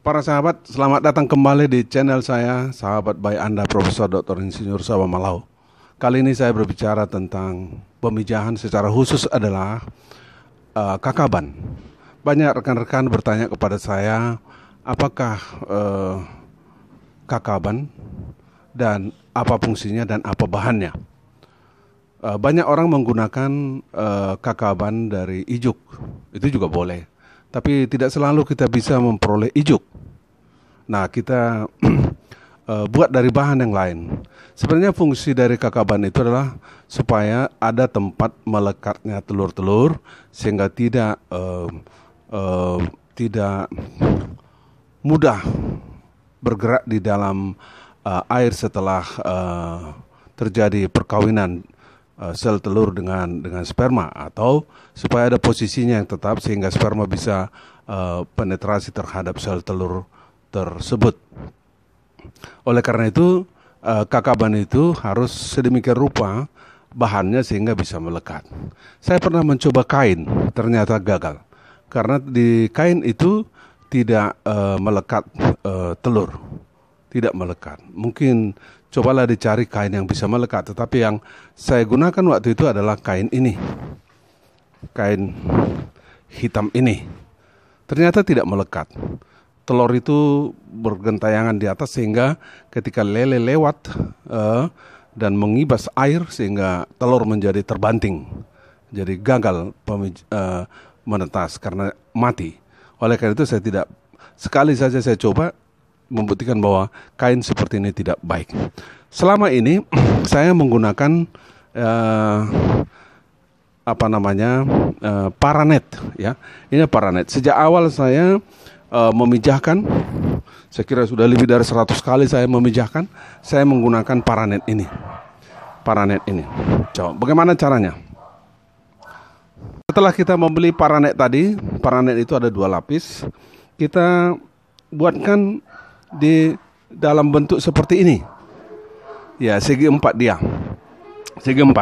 Para sahabat, selamat datang kembali di channel saya, sahabat baik Anda, Profesor Dr. Insinyur Saba Malau. Kali ini saya berbicara tentang pemijahan secara khusus adalah kakaban. Banyak rekan-rekan bertanya kepada saya, apakah kakaban dan apa fungsinya dan apa bahannya. Banyak orang menggunakan kakaban dari ijuk, itu juga boleh. Tapi tidak selalu kita bisa memperoleh ijuk. Nah, kita buat dari bahan yang lain. Sebenarnya fungsi dari kakaban itu adalah supaya ada tempat melekatnya telur-telur sehingga tidak mudah bergerak di dalam air setelah terjadi perkawinan sel telur dengan sperma, atau supaya ada posisinya yang tetap sehingga sperma bisa penetrasi terhadap sel telur tersebut. Oleh karena itu kakaban itu harus sedemikian rupa bahannya sehingga bisa melekat. Saya pernah mencoba kain, ternyata gagal karena di kain itu tidak melekat telur, tidak melekat. Mungkin cobalah dicari kain yang bisa melekat, tetapi yang saya gunakan waktu itu adalah kain ini, kain hitam ini. Ternyata tidak melekat. Telur itu bergentayangan di atas sehingga ketika lele lewat dan mengibas air sehingga telur menjadi terbanting. Jadi gagal menetas karena mati. Oleh karena itu saya tidak, sekali saja saya coba membuktikan bahwa kain seperti ini tidak baik. Selama ini saya menggunakan paranet, ya. Ini paranet. Sejak awal saya memijahkan, saya kira sudah lebih dari 100 kali saya memijahkan, saya menggunakan paranet ini. Paranet ini. Coba bagaimana caranya? Setelah kita membeli paranet tadi, paranet itu ada 2 lapis. Kita buatkan di dalam bentuk seperti ini. Ya, segi 4 dia. Segi 4.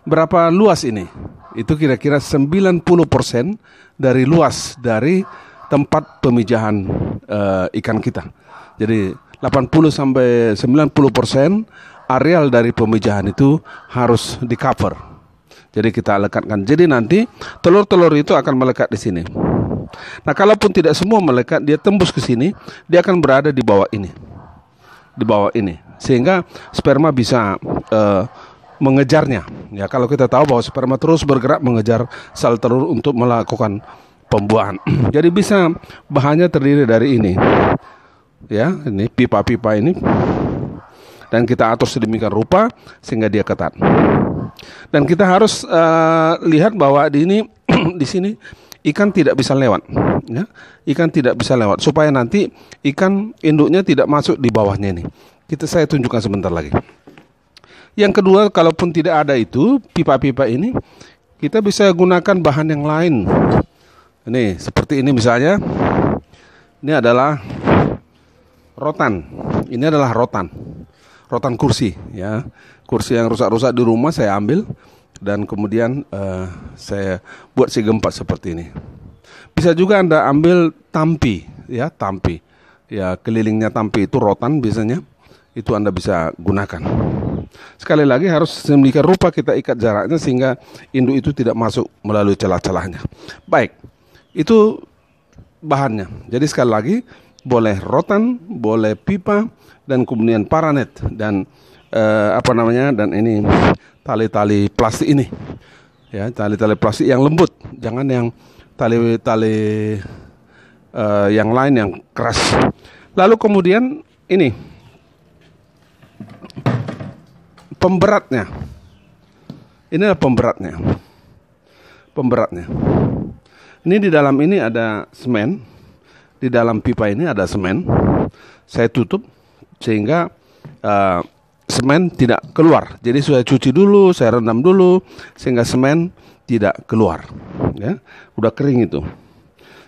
Berapa luas ini? Itu kira-kira 90% dari luas dari tempat pemijahan ikan kita. Jadi 80 sampai 90% areal dari pemijahan itu harus di cover. Jadi kita lekatkan. Jadi nanti telur-telur itu akan melekat di sini. Nah, kalaupun tidak semua melekat, dia tembus ke sini, dia akan berada di bawah ini. Di bawah ini. Sehingga sperma bisa mengejarnya. Ya, kalau kita tahu bahwa sperma terus bergerak mengejar sel telur untuk melakukan pembuahan. Jadi bisa bahannya terdiri dari ini. Ya, ini pipa-pipa ini. Dan kita atur sedemikian rupa sehingga dia ketat. Dan kita harus lihat bahwa di sini ikan tidak bisa lewat, ya. Ikan tidak bisa lewat supaya nanti ikan induknya tidak masuk di bawahnya ini. Saya tunjukkan sebentar lagi. Yang kedua, kalaupun tidak ada itu pipa-pipa ini, kita bisa gunakan bahan yang lain. Ini seperti ini misalnya. Ini adalah rotan. Ini adalah rotan. Rotan kursi, ya. Kursi yang rusak-rusak di rumah saya ambil. Dan kemudian saya buat segi 4 seperti ini. Bisa juga Anda ambil tampi, ya, tampi. Ya, kelilingnya tampi itu rotan biasanya. Itu Anda bisa gunakan. Sekali lagi harus sedemikian rupa kita ikat jaraknya sehingga induk itu tidak masuk melalui celah-celahnya. Baik, itu bahannya. Jadi sekali lagi, boleh rotan, boleh pipa, dan kemudian paranet dan dan ini tali-tali plastik ini, ya, tali-tali plastik yang lembut, jangan yang tali-tali yang lain yang keras. Lalu kemudian ini pemberatnya. Ini adalah pemberatnya. Ini di dalam ini ada semen, di dalam pipa ini ada semen. Saya tutup sehingga semen tidak keluar. Jadi saya cuci dulu, saya rendam dulu sehingga semen tidak keluar. Ya, udah kering itu.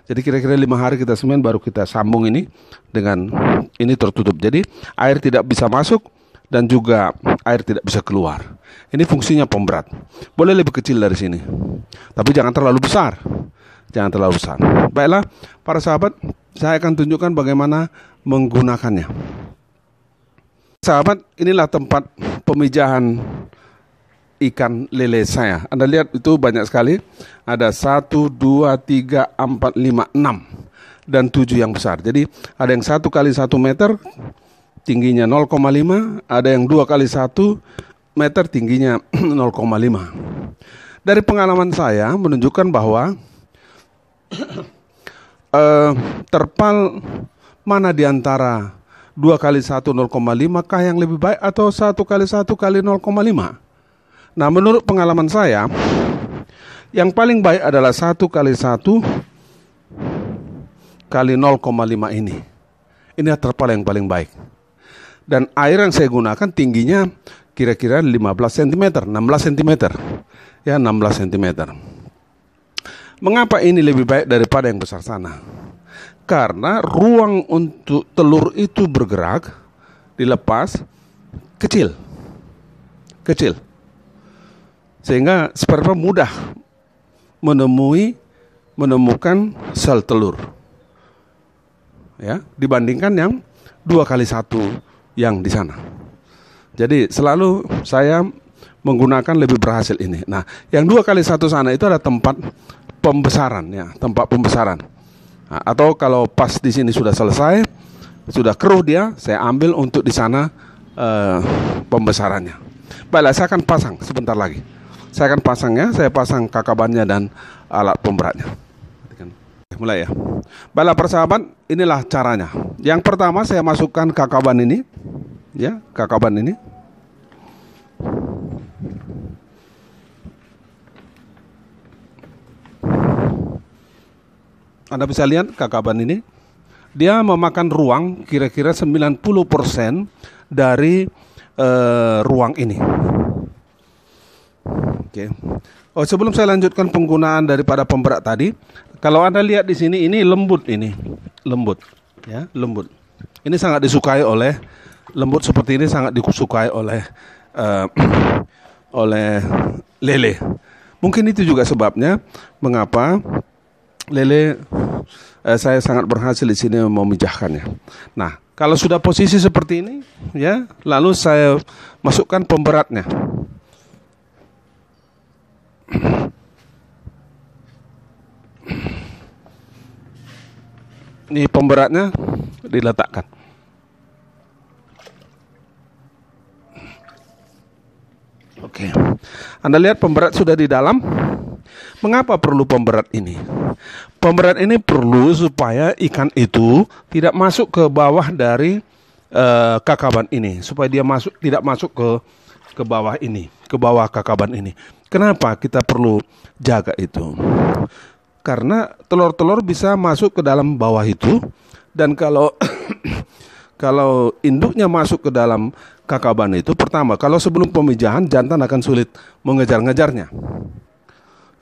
Jadi kira-kira 5 hari kita semen baru kita sambung ini dengan ini tertutup. Jadi air tidak bisa masuk dan juga air tidak bisa keluar. Ini fungsinya pemberat. Boleh lebih kecil dari sini, tapi jangan terlalu besar. jangan terlalu besar. Baiklah, para sahabat, saya akan tunjukkan bagaimana menggunakannya. Sahabat, inilah tempat pemijahan ikan lele saya. Anda lihat itu banyak sekali. Ada 1, 2, 3, 4, 5, 6 dan 7 yang besar. Jadi ada yang 1 kali 1 meter tingginya 0,5, ada yang 2 kali 1 meter tingginya 0,5. Dari pengalaman saya menunjukkan bahwa terpal mana di antara 2 kali 1 0,5 kah yang lebih baik atau 1 kali 1 kali 0,5? Nah, menurut pengalaman saya, yang paling baik adalah 1 kali 1 kali 0,5 ini. Ini terpal yang paling baik. Dan air yang saya gunakan tingginya kira-kira 15 cm, 16 cm. Ya, 16 cm. Mengapa ini lebih baik daripada yang besar sana? Karena ruang untuk telur itu bergerak, dilepas, kecil. Sehingga sperma mudah menemukan sel telur. Ya, dibandingkan yang 2 kali 1 yang di sana. Jadi selalu saya menggunakan lebih berhasil ini. Nah, yang 2 kali 1 sana itu ada tempat pembesaran, ya, tempat pembesaran. Nah, atau kalau pas di sini sudah selesai, sudah keruh dia, saya ambil untuk di sana pembesarannya. Baiklah, saya akan pasang sebentar lagi. Saya akan pasangnya, saya pasang kakabannya dan alat pemberatnya. Mulai ya. Baiklah persahabat, inilah caranya. Yang pertama saya masukkan kakaban ini, ya, kakaban ini. Anda bisa lihat kakaban ini, dia memakan ruang kira-kira 90% dari ruang ini. Oke. Oh, sebelum saya lanjutkan penggunaan daripada pemberat tadi, kalau Anda lihat di sini, ini lembut, ya, lembut. Ini sangat disukai oleh lembut seperti ini, sangat disukai oleh lele. Mungkin itu juga sebabnya mengapa lele saya sangat berhasil di sini memijahkannya. Nah, kalau sudah posisi seperti ini, ya, lalu saya masukkan pemberatnya. Ini pemberatnya diletakkan. Oke. Anda lihat pemberat sudah di dalam. Mengapa perlu pemberat ini? Pemberat ini perlu supaya ikan itu tidak masuk ke bawah dari kakaban ini, supaya dia tidak masuk ke bawah ini, ke bawah kakaban ini. Kenapa kita perlu jaga itu? Karena telur-telur bisa masuk ke dalam bawah itu, dan kalau kalau induknya masuk ke dalam kakaban itu, pertama, kalau sebelum pemijahan jantan akan sulit mengejar-ngejarnya.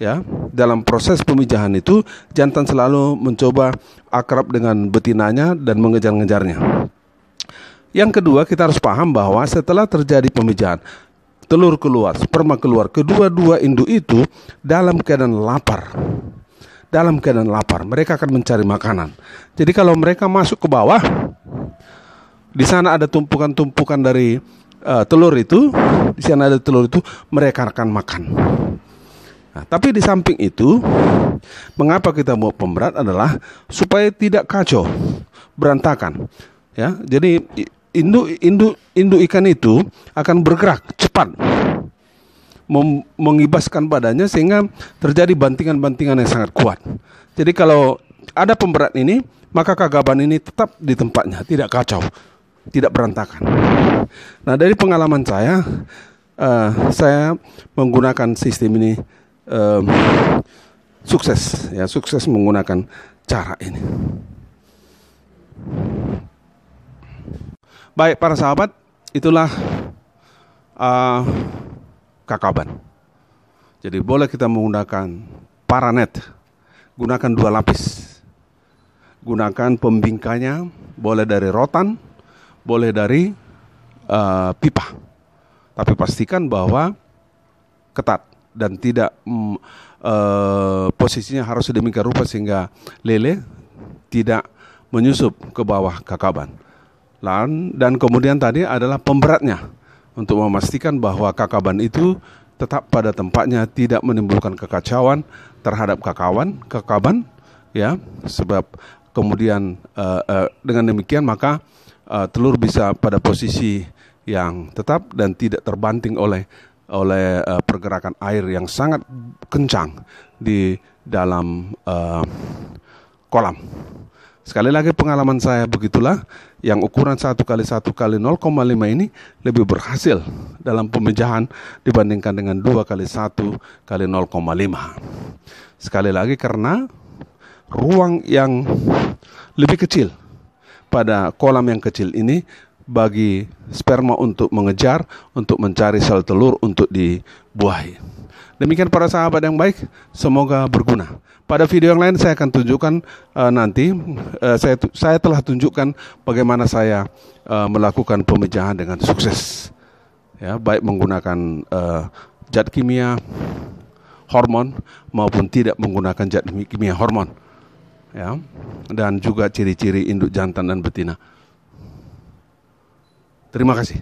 Ya, dalam proses pemijahan itu jantan selalu mencoba akrab dengan betinanya dan mengejar-ngejarnya. Yang kedua, kita harus paham bahwa setelah terjadi pemijahan, telur keluar, sperma keluar, kedua-dua induk itu dalam keadaan lapar. Dalam keadaan lapar, mereka akan mencari makanan. Jadi kalau mereka masuk ke bawah, di sana ada tumpukan-tumpukan dari telur itu, di sana ada telur itu, mereka akan makan. Nah, tapi di samping itu, mengapa kita mau pemberat adalah supaya tidak kacau, berantakan. Ya, jadi induk ikan itu akan bergerak cepat, mengibaskan badannya sehingga terjadi bantingan-bantingan yang sangat kuat. Jadi kalau ada pemberat ini, maka kakaban ini tetap di tempatnya, tidak kacau, tidak berantakan. Nah, dari pengalaman saya menggunakan sistem ini sukses menggunakan cara ini. Baik para sahabat, itulah kakaban. Jadi boleh kita menggunakan paranet, gunakan 2 lapis, gunakan pembingkanya, boleh dari rotan, boleh dari pipa, tapi pastikan bahwa ketat, dan tidak posisinya harus sedemikian rupa sehingga lele tidak menyusup ke bawah kakaban. Dan kemudian tadi adalah pemberatnya untuk memastikan bahwa kakaban itu tetap pada tempatnya, tidak menimbulkan kekacauan terhadap kakaban, ya, sebab kemudian dengan demikian maka telur bisa pada posisi yang tetap dan tidak terbanting oleh pergerakan air yang sangat kencang di dalam kolam. Sekali lagi pengalaman saya begitulah, yang ukuran 1x1x 0,5 ini lebih berhasil dalam pemecahan dibandingkan dengan 2x1x 0,5. Sekali lagi karena ruang yang lebih kecil pada kolam yang kecil ini bagi sperma untuk mengejar, untuk mencari sel telur untuk dibuahi. Demikian para sahabat yang baik, semoga berguna. Pada video yang lain saya akan tunjukkan nanti, saya telah tunjukkan bagaimana saya melakukan pemecahan dengan sukses. Ya, baik menggunakan zat kimia hormon maupun tidak menggunakan zat kimia hormon. Ya, dan juga ciri-ciri induk jantan dan betina. Terima kasih.